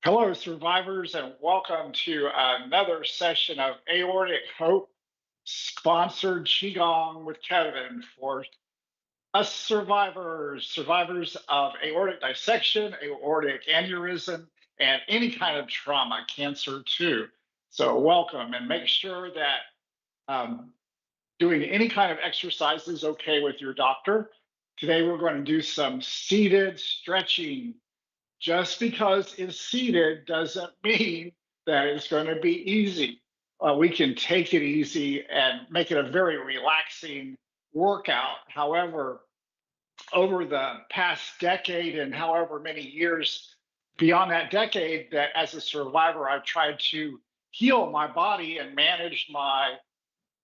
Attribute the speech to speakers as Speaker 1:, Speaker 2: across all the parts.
Speaker 1: Hello, survivors, and welcome to another session of Aortic Hope, sponsored Qigong with Kevin for us survivors of aortic dissection, aortic aneurysm, and any kind of trauma, cancer too. So, welcome, and make sure that um, doing any kind of exercise is okay with your doctor. Today, we're going to do some seated stretching. Just because it's seated doesn't mean that it's going to be easy. We can take it easy and make it a very relaxing workout. However, over the past decade and however many years beyond that decade, that as a survivor, I've tried to heal my body and manage my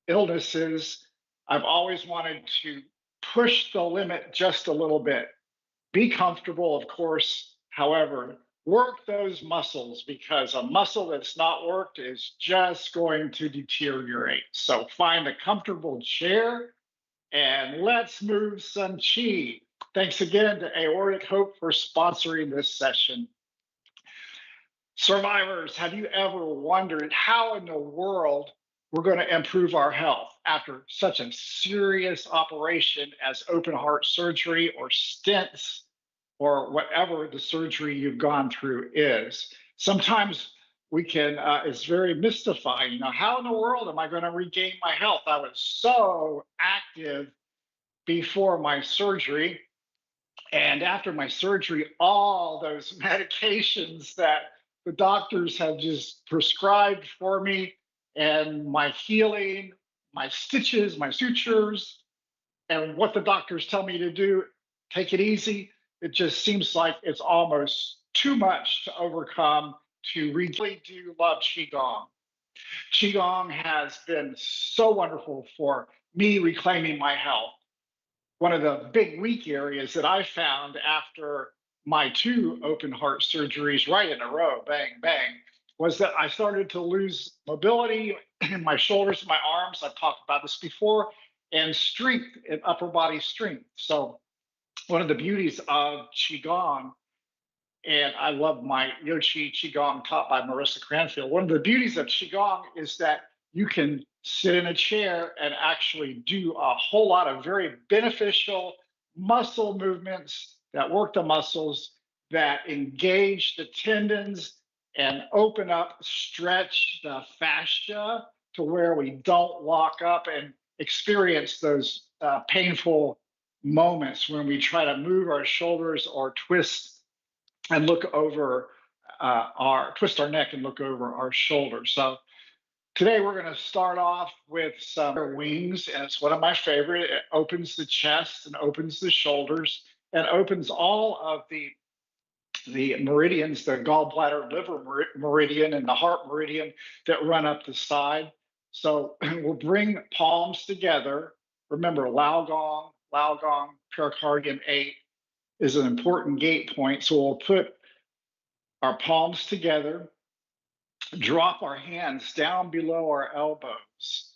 Speaker 1: illnesses. I've always wanted to push the limit just a little bit. Be comfortable, of course. However, work those muscles because a muscle that's not worked is just going to deteriorate. So find a comfortable chair and let's move some chi. Thanks again to Aortic Hope for sponsoring this session. Survivors, have you ever wondered how in the world we're going to improve our health after such a serious operation as open heart surgery or stents or whatever the surgery you've gone through is? Sometimes it's very mystifying. How in the world am I going to regain my health? I was so active before my surgery. And after my surgery, all those medications that the doctors have just prescribed for me, and my healing, my stitches, my sutures, and what the doctors tell me to do, take it easy. It just seems like it's almost too much to overcome to really do love Qigong. Qigong has been so wonderful for me reclaiming my health. One of the big weak areas that I found after my two open heart surgeries right in a row, bang, bang, was that I started to lose mobility in my shoulders and my arms. I've talked about this before, and strength and upper body strength. So, one of the beauties of Qigong, and I love my Yochi Qigong taught by Marissa Cranfield. One of the beauties of Qigong is that you can sit in a chair and actually do a whole lot of very beneficial muscle movements that work the muscles, that engage the tendons and open up, stretch the fascia to where we don't lock up and experience those painful moments when we try to move our shoulders or twist and look over twist our neck and look over our shoulders. So today we're going to start off with some wings, and it's one of my favorite. It opens the chest and opens the shoulders and opens all of the meridians, the gallbladder liver meridian and the heart meridian that run up the side. So we'll bring palms together. Remember, Lao Gong, pericardium 8 is an important gate point. So we'll put our palms together, drop our hands down below our elbows,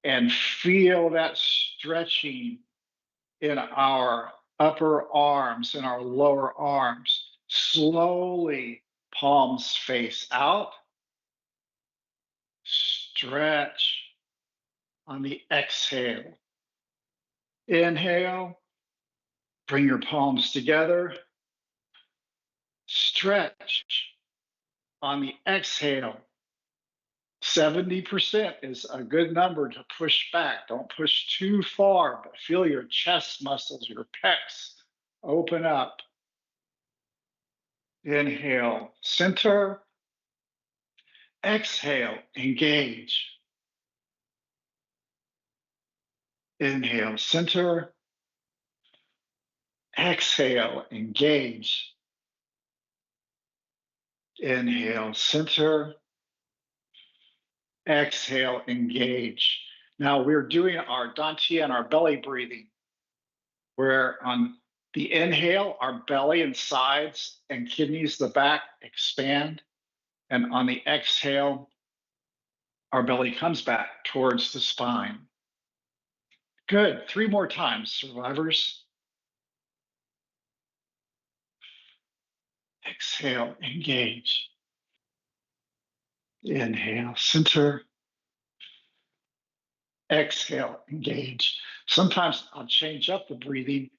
Speaker 1: and feel that stretching in our upper arms and our lower arms. Slowly, palms face out. Stretch on the exhale. Inhale, bring your palms together. Stretch on the exhale. 70% is a good number to push back. Don't push too far, but feel your chest muscles, your pecs open up. Inhale, center. Exhale, engage. Inhale, center. Exhale, engage. Inhale, center. Exhale, engage. Now we're doing our dantian, our belly breathing, where on the inhale, our belly and sides and kidneys, the back, expand. And on the exhale, our belly comes back towards the spine. Good. 3 more times, survivors. Exhale, engage. Inhale, center. Exhale, engage. Sometimes I'll change up the breathing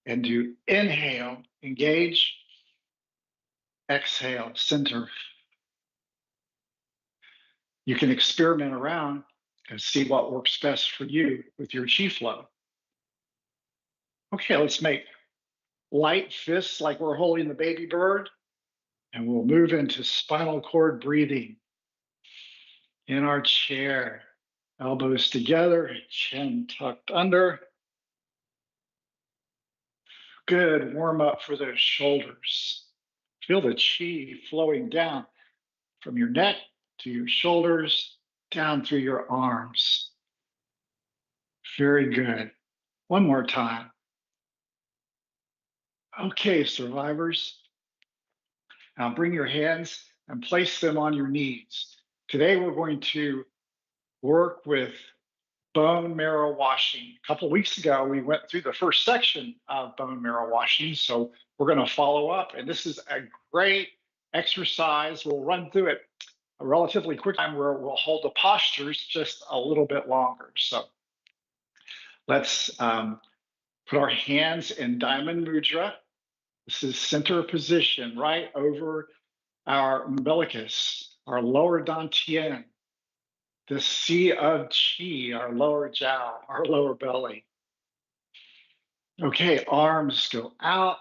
Speaker 1: and do inhale, engage. Exhale, center. You can experiment around and see what works best for you with your chi flow. Okay, let's make light fists like we're holding the baby bird, and we'll move into spinal cord breathing in our chair. Elbows together, chin tucked under. Good, warm up for those shoulders. Feel the chi flowing down from your neck to your shoulders, down through your arms. Very good. One more time. Okay, survivors. Now bring your hands and place them on your knees. Today we're going to work with bone marrow washing. A couple of weeks ago, we went through the first section of bone marrow washing, so we're going to follow up. And this is a great exercise. We'll run through it a relatively quick time where we'll hold the postures just a little bit longer. So let's put our hands in diamond mudra. This is center position right over our umbilicus, our lower dantian, the sea of chi, our lower jiao, our lower belly. Okay, arms go out,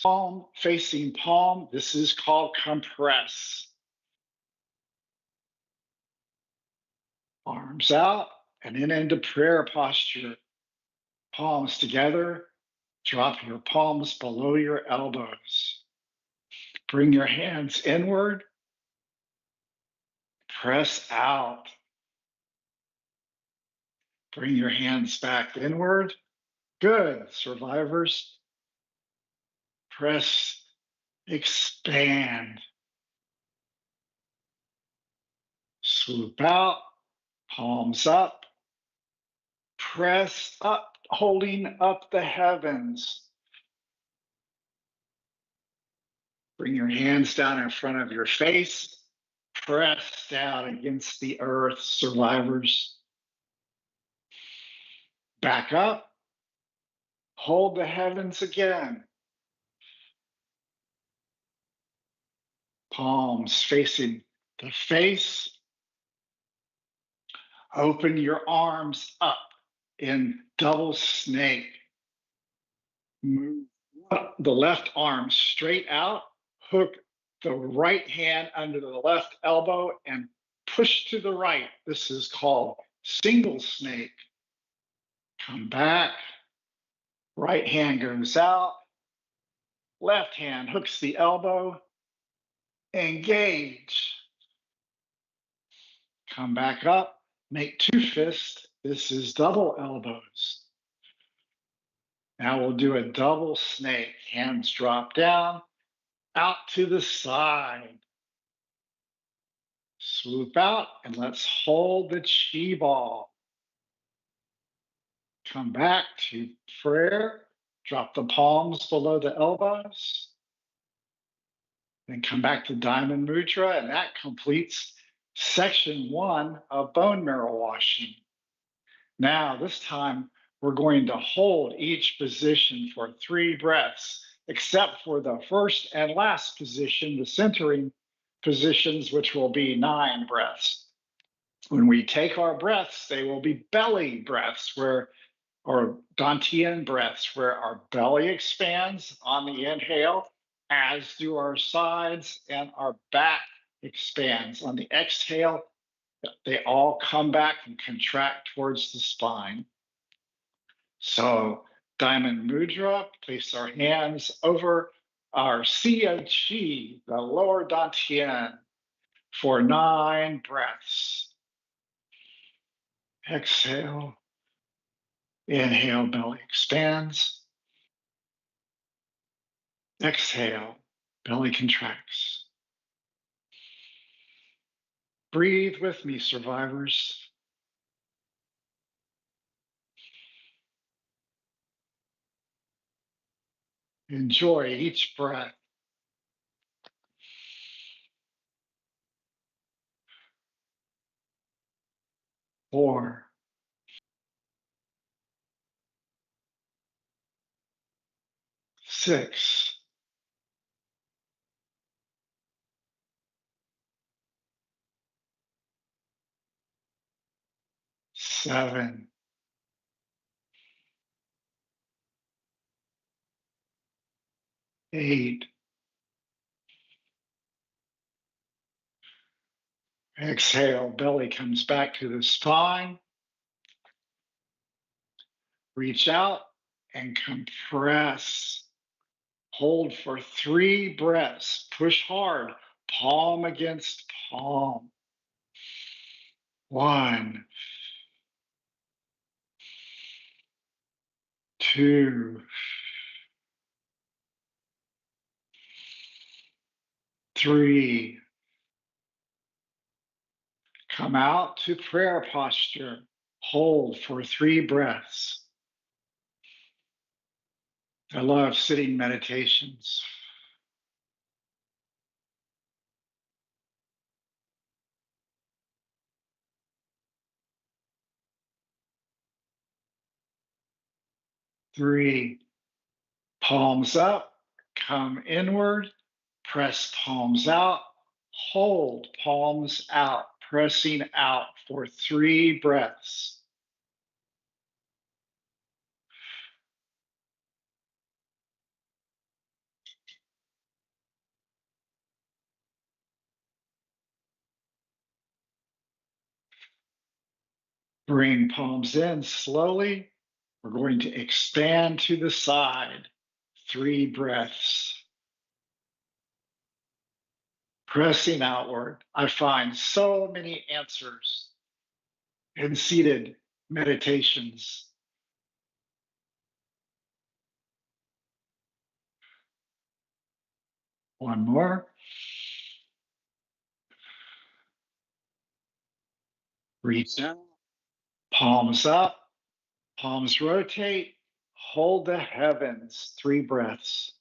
Speaker 1: palm facing palm. This is called compress. Arms out and then into prayer posture. Palms together, drop your palms below your elbows. Bring your hands inward, press out. Bring your hands back inward. Good, survivors. Press, expand. Swoop out, palms up. Press up, holding up the heavens. Bring your hands down in front of your face. Press down against the earth, survivors. Back up. Hold the heavens again. Palms facing the face. Open your arms up in double snake. Move the left arm straight out. Hook the right hand under the left elbow and push to the right. This is called single snake. Come back. Right hand goes out. Left hand hooks the elbow. Engage. Come back up. Make two fists. This is double elbows. Now we'll do a double snake. Hands drop down, out to the side. Swoop out and let's hold the chi ball. Come back to prayer. Drop the palms below the elbows. Then come back to diamond mudra, and that completes section 1 of bone marrow washing. Now, this time, we're going to hold each position for 3 breaths, except for the first and last position, the centering positions, which will be 9 breaths. When we take our breaths, they will be belly breaths, or dantian breaths, where our belly expands on the inhale, as do our sides, and our back expands. On the exhale, they all come back and contract towards the spine. So diamond mudra, place our hands over our sea of chi, the lower dantian, for 9 breaths. Exhale. Inhale, belly expands. Exhale, belly contracts. Breathe with me, survivors. Enjoy each breath 4, 6, 7, 8. Exhale, belly comes back to the spine. Reach out and compress. Hold for 3 breaths. Push hard, palm against palm. 1, 2, 3. Come out to prayer posture. Hold for 3 breaths. I love sitting meditations. 3. Palms up, come inward, press palms out, hold palms out, pressing out for 3 breaths. Bring palms in slowly. We're going to expand to the side. 3 breaths. Pressing outward. I find so many answers in seated meditations. One more. Reach out. Palms up. Palms rotate. Hold the heavens. 3 breaths.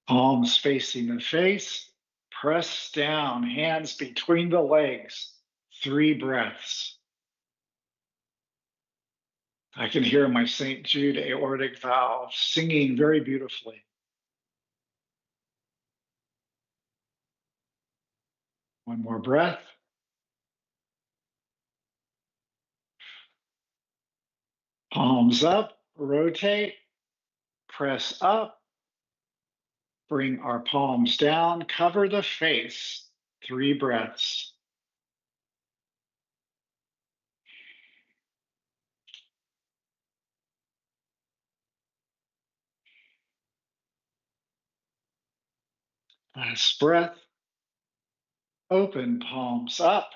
Speaker 1: Palms facing the face. Press down. Hands between the legs. 3 breaths. I can hear my St. Jude aortic valve singing very beautifully. One more breath. Palms up, rotate, press up, bring our palms down, cover the face. 3 breaths. Last breath. Open palms up.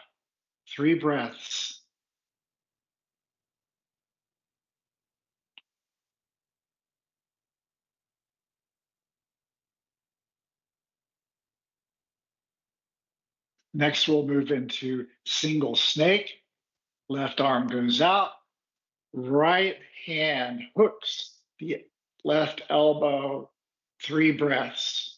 Speaker 1: 3 breaths. Next, we'll move into single snake. Left arm goes out. Right hand hooks the left elbow. 3 breaths.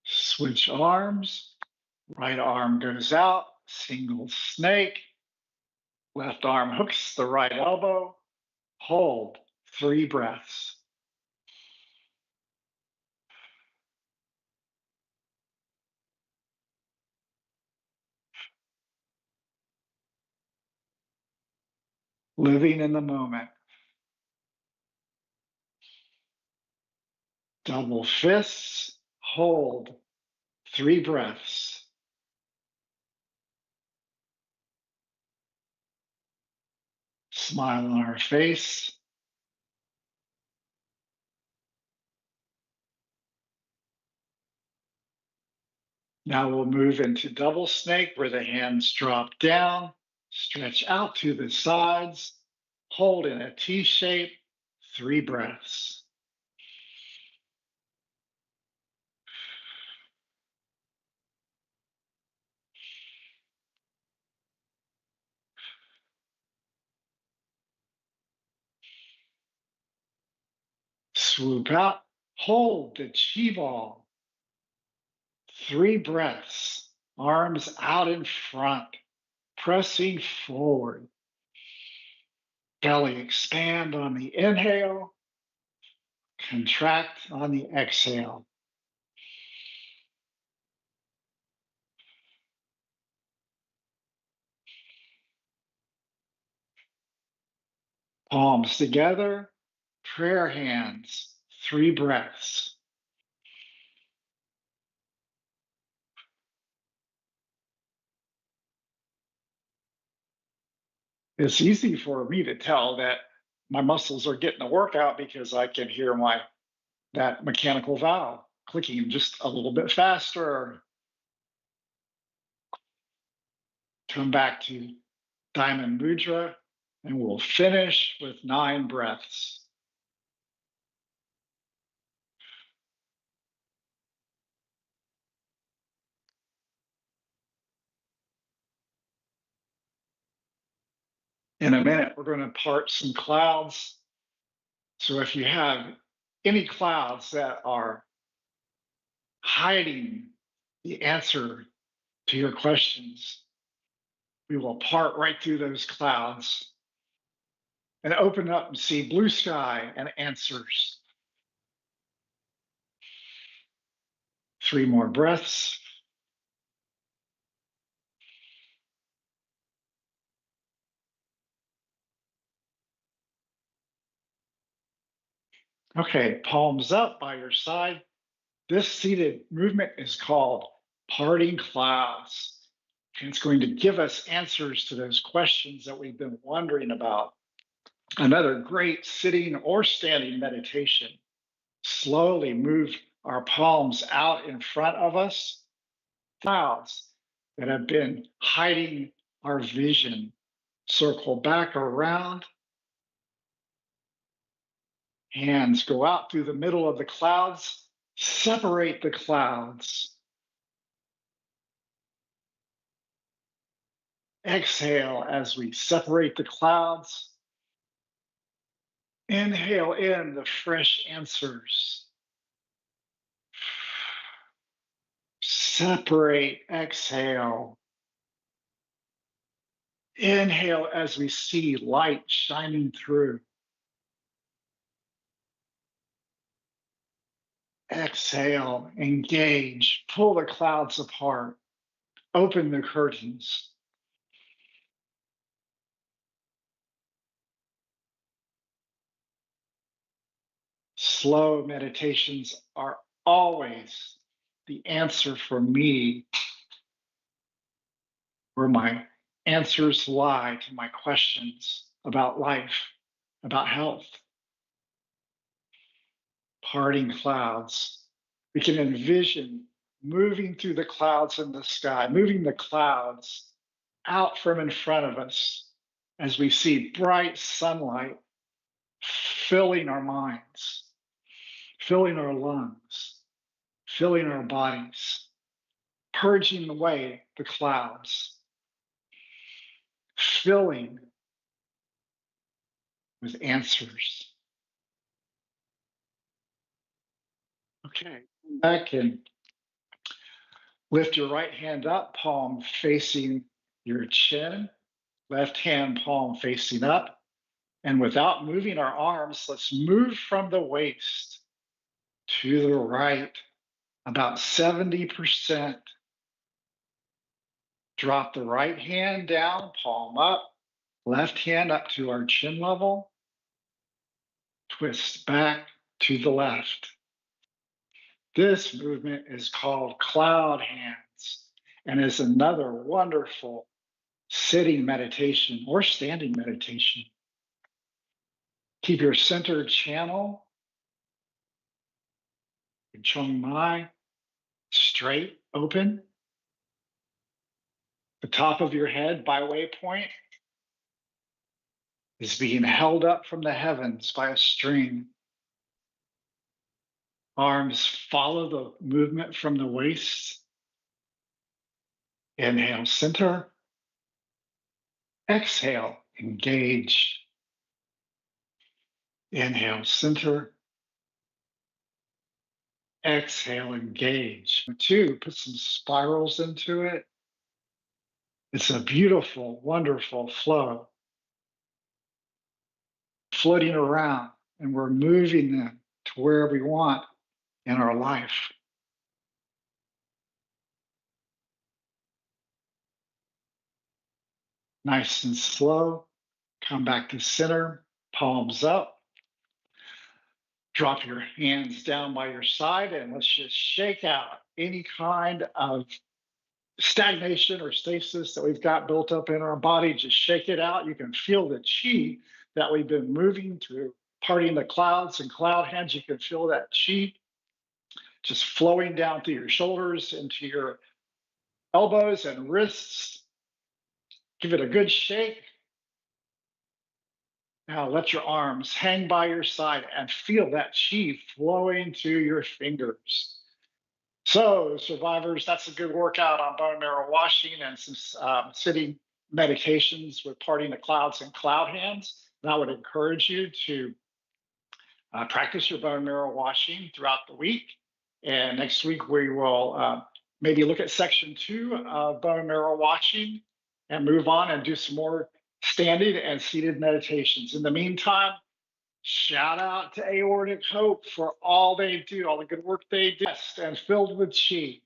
Speaker 1: Switch arms. Right arm goes out. Single snake. Left arm hooks the right elbow. Hold. 3 breaths. Living in the moment. Double fists. Hold. 3 breaths. Smile on our face. Now we'll move into double snake where the hands drop down, stretch out to the sides, hold in a T shape, 3 breaths. Swoop out. Hold the chi ball. 3 breaths. Arms out in front. Pressing forward. Belly expand on the inhale. Contract on the exhale. Palms together. Prayer hands. 3 breaths. It's easy for me to tell that my muscles are getting a workout because I can hear that mechanical valve clicking just a little bit faster. Come back to Diamond Mudra, and we'll finish with 9 breaths. In a minute, we're going to part some clouds. So if you have any clouds that are hiding the answer to your questions, we will part right through those clouds and open up and see blue sky and answers. 3 more breaths. Okay, palms up by your side. This seated movement is called parting clouds. And it's going to give us answers to those questions that we've been wondering about. Another great sitting or standing meditation. Slowly move our palms out in front of us. Clouds that have been hiding our vision. Circle back around. Hands go out through the middle of the clouds. Separate the clouds. Exhale as we separate the clouds. Inhale in the fresh answers. Separate, exhale. Inhale as we see light shining through. Exhale, engage, pull the clouds apart, open the curtains. Slow meditations are always the answer for me, where my answers lie to my questions about life, about health. Parting clouds. We can envision moving through the clouds in the sky, moving the clouds out from in front of us as we see bright sunlight filling our minds, filling our lungs, filling our bodies, purging away the clouds, filling with answers. Okay, back and lift your right hand up, palm facing your chin, left hand palm facing up. And without moving our arms, let's move from the waist to the right, about 70%. Drop the right hand down, palm up, left hand up to our chin level. Twist back to the left. This movement is called cloud hands and is another wonderful sitting meditation or standing meditation. Keep your center channel, your Chung Mai, straight, open. The top of your head, byway point, is being held up from the heavens by a string. Arms follow the movement from the waist. Inhale, center. Exhale, engage. Inhale, center. Exhale, engage. Two, put some spirals into it. It's a beautiful, wonderful flow, floating around, and we're moving them to where we want in our life. Nice and slow. Come back to center, palms up. Drop your hands down by your side, and let's just shake out any kind of stagnation or stasis that we've got built up in our body. Just shake it out. You can feel the chi that we've been moving through, parting the clouds and cloud hands. You can feel that chi just flowing down through your shoulders into your elbows and wrists. Give it a good shake. Now let your arms hang by your side and feel that chi flowing to your fingers. So, survivors, that's a good workout on bone marrow washing and some sitting meditations with parting the clouds and cloud hands. And I would encourage you to practice your bone marrow washing throughout the week. And next week, we will maybe look at section 2 of bone marrow washing and move on and do some more standing and seated meditations. In the meantime, shout out to Aortic Hope for all they do, all the good work they do, and filled with chi.